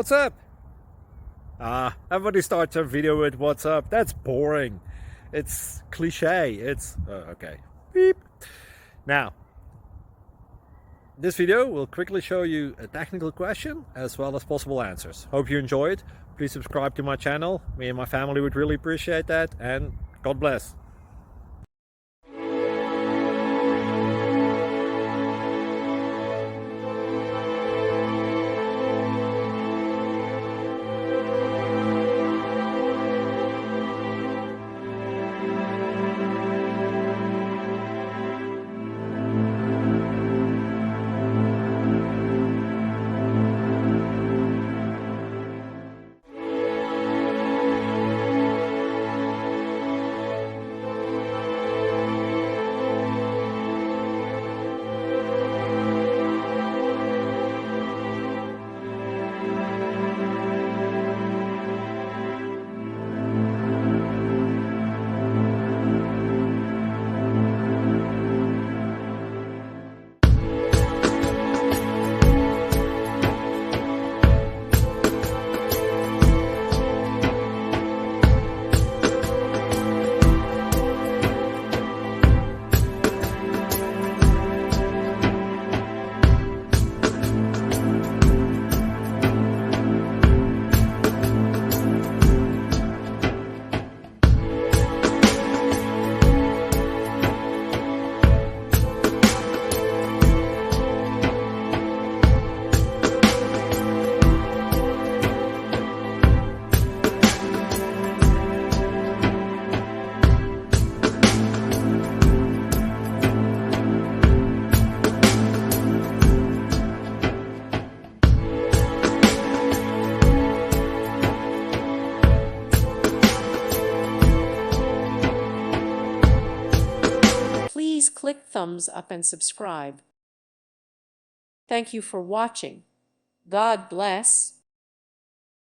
What's up? Everybody starts a video with what's up. That's boring. It's cliche. It's okay. Beep. Now, this video will quickly show you a technical question as well as possible answers. Hope you enjoyed. Please subscribe to my channel. Me and my family would really appreciate that, and God bless. Please click thumbs up and subscribe. Thank you for watching. God bless.